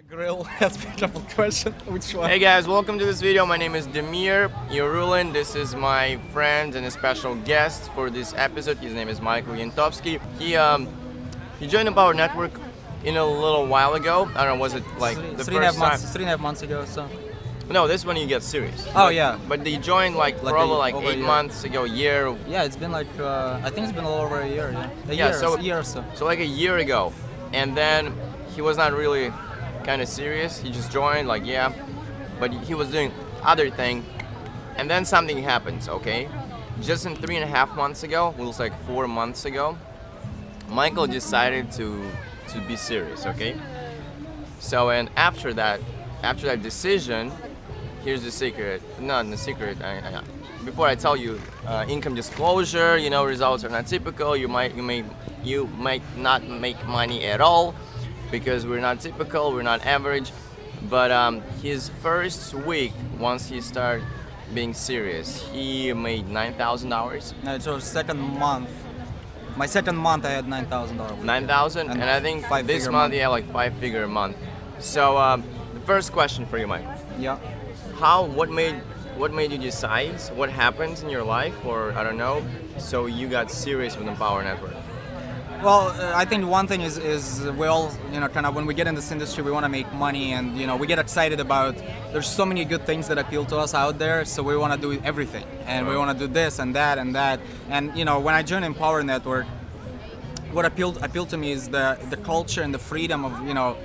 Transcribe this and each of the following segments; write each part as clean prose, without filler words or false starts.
Grill, that's a double question. Which one? Hey guys, welcome to this video. My name is Damir Yarulin. This is my friend and a special guest for this episode. His name is Michael Yantovsky. He joined the Power Network in a little while ago. I don't know, was it like the three and a half first time? months, 3.5 months ago or so. No, this one you get serious. Oh yeah. But they joined like probably like over a 8 year. months ago, a year. Yeah, it's been like I think it's been a little over a year. Yeah, Yeah, a year or so. So like a year ago, and then he was not really kind of serious. He just joined, like yeah, but he was doing other thing, and then something happens. Okay, just in 3.5 months ago, it was like 4 months ago, Michael decided to be serious. Okay, so and after that decision, here's the secret. Not the secret. Before I tell you, income disclosure. You know, results are not typical. You might not make money at all, because we're not typical, we're not average. But his first week, once he started being serious, he made $9,000. No, so second month. My second month, I had $9,000. 9,000, and I think this month he had like 5-figure a month. So the first question for you, Mike. Yeah. What made you decide? What happened in your life, or I don't know, so you got serious with the Power Network? Well, I think one thing is we all, kind of when we get in this industry, we want to make money, and we get excited about. There's so many good things that appeal to us out there, so we want to do everything, and we want to do this and that and that. And when I joined Empower Network, what appealed to me is the culture and the freedom of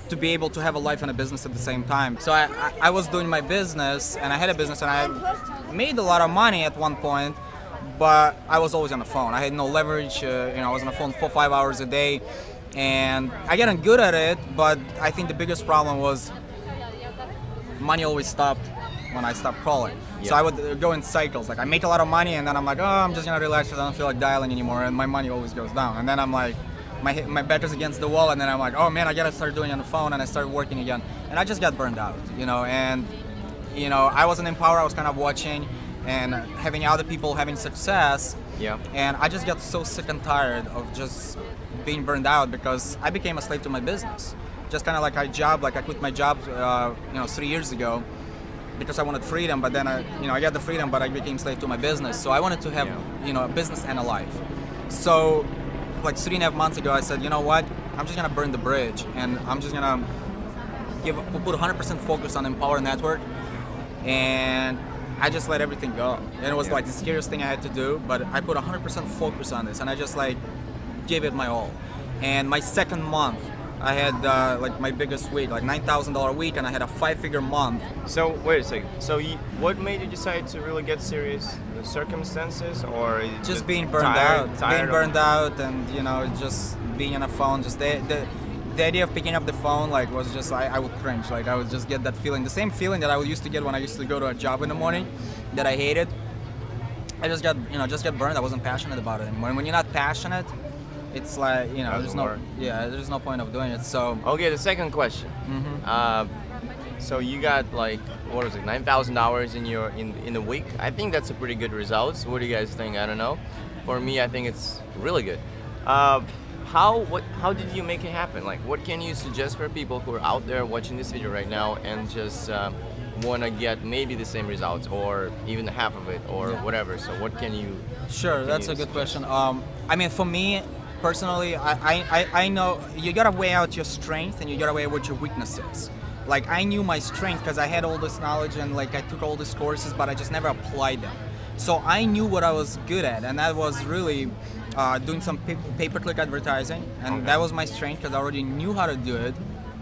to be able to have a life and a business at the same time. So I was doing my business, and I had a business, and I made a lot of money at one point. But I was always on the phone. I had no leverage. I was on the phone 4-5 hours a day, and I getting good at it. But I think the biggest problem was money always stopped when I stopped calling. Yeah. So I would go in cycles. Like I make a lot of money, and then I'm like, oh, I'm just gonna relax because I don't feel like dialing anymore, and my money always goes down. And then I'm like, my back is against the wall, and then I'm like, oh man, I gotta start doing it on the phone, and I started working again, and I just got burned out. And I wasn't in Power. I was kind of watching and having other people having success. Yeah. And I just got so sick and tired of just being burned out, because I became a slave to my business. Just kind of like I quit my job 3 years ago because I wanted freedom, but then I got the freedom, but I became slave to my business. So I wanted to have a business and a life. So like 3.5 months ago, I said, you know what, I'm just gonna burn the bridge, and I'm just gonna put 100% focus on Empower Network, and I just let everything go. And it was like the scariest thing I had to do, but I put 100% focus on this, and I just like gave it my all. And my second month, I had like my biggest week, like $9,000 week, and I had a 5-figure month. So wait a second. So what made you decide to really get serious? The circumstances, or Just being burned tired out, and just being on the phone. Just the idea of picking up the phone was just I would cringe. Like I would just get that feeling, the same feeling that I used to get when I used to go to a job in the morning that I hated. I just got burned. I wasn't passionate about it anymore. And when you're not passionate, it's like there's no point of doing it. So okay, the second question. So you got like, what was it, 9,000 hours in a week? I think that's a pretty good result. What do you guys think? I don't know. For me, I think it's really good. How did you make it happen? Like, what can you suggest for people who are out there watching this video right now and just want to get maybe the same results or even half of it or whatever? So what can you? Sure, that's a good question. I mean, for me personally, I know you gotta weigh out your strength and you gotta weigh out what your weakness is. Like I knew my strength because I had all this knowledge and like I took all these courses, but I just never applied them. So I knew what I was good at, and that was really doing some pay-per-click advertising, and that was my strength because I already knew how to do it.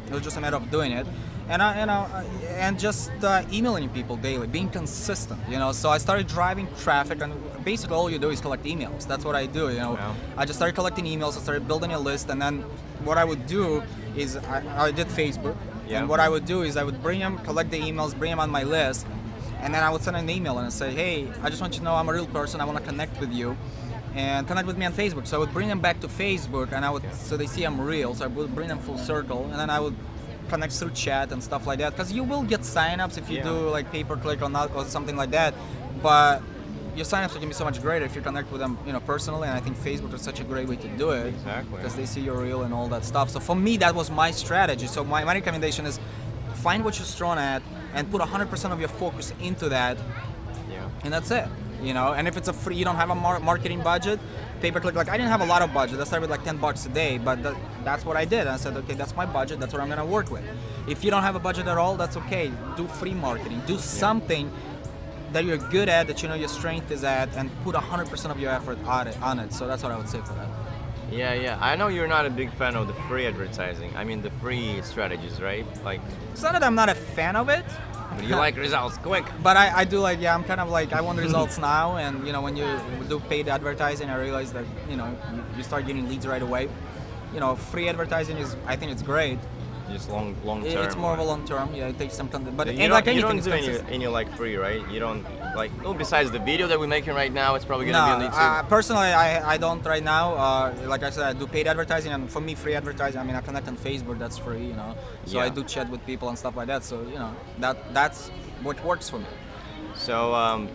It was just a matter of doing it, and just emailing people daily, being consistent. So I started driving traffic, and basically all you do is collect emails. That's what I do. I just started collecting emails. I started building a list, and then what I would do is I did Facebook, and what I would do is I would collect the emails, bring them on my list. And then I would send an email and say, hey, I just want you to know I'm a real person. I want to connect with you, and connect with me on Facebook. So I would bring them back to Facebook, and so they see I'm real. So I would bring them full circle, and then I would connect through chat and stuff like that. Because you will get signups if you do like pay-per-click or something like that. But your signups can be so much greater if you connect with them, personally. And I think Facebook is such a great way to do it. Exactly. Because they see your reel and all that stuff. So for me, that was my strategy. So my recommendation is find what you're strong at and put 100% of your focus into that. Yeah. And that's it. And if it's a free, you don't have a marketing budget, pay-per-click. Like I didn't have a lot of budget. I started with like $10 a day, but that's what I did. I said, okay, that's my budget. That's what I'm gonna work with. If you don't have a budget at all, that's okay. Do free marketing. Do something that you're good at, that you know your strength is at, and put 100% of your effort on it. So that's what I would say for that. Yeah. I know you're not a big fan of the free advertising. I mean the free strategies, right? Like, it's not that I'm not a fan of it. but you like results quick. But I do like, I'm kind of like, I want results now. And when you do paid advertising, I realize that you start getting leads right away. Free advertising I think it's great. Just long term. It's more of a long term. Yeah, it takes some time. But you like don't, anything, you don't do any like free, right? You don't like. No, besides the video that we're making right now, it's probably gonna be on YouTube. Personally, I don't right now. Like I said, I do paid advertising, and for me, free advertising. I mean, I connect on Facebook. That's free, So Yeah. I do chat with people and stuff like that. So that's what works for me. So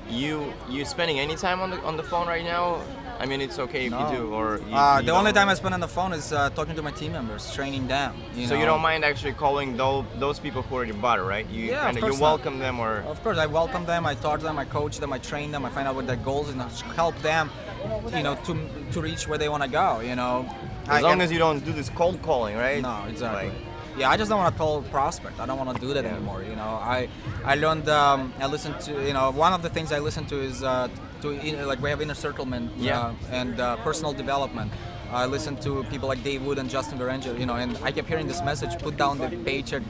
you spending any time on the phone right now? I mean, it's okay if No. you do, or The only time I spend on the phone is talking to my team members, training them. So you don't mind actually calling those people who already bought it, right? You Yeah, of you course welcome them, or Of course, I welcome them, I talk to them, I coach them, I train them, I find out what their goals and help them, to reach where they want to go. as long as you don't do this cold calling, right? No, exactly. Like, Yeah, I just don't want to call prospect. I don't want to do that Yeah. anymore. I learned. I listened to. One of the things I listen to is like we have inner circlement and personal development. I listen to people like Dave Wood and Justin Verangel, and I kept hearing this message: put down the paycheck,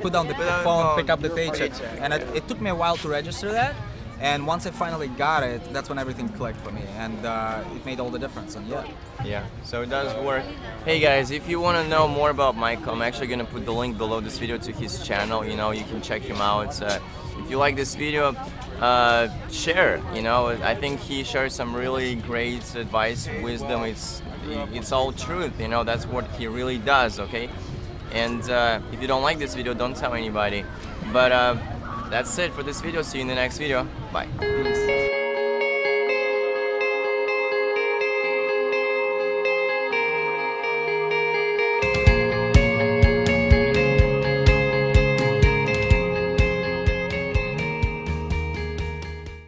put down the phone, pick up the paycheck. And it took me a while to register that. And once I finally got it, that's when everything clicked for me, and it made all the difference. And yeah, so it does work. Hey guys, if you want to know more about Mike, I'm actually going to put the link below this video to his channel. You can check him out. If you like this video, share. I think he shares some really great advice, wisdom. It's all truth. That's what he really does. Okay, and if you don't like this video, don't tell anybody. But that's it for this video. See you in the next video. Bye.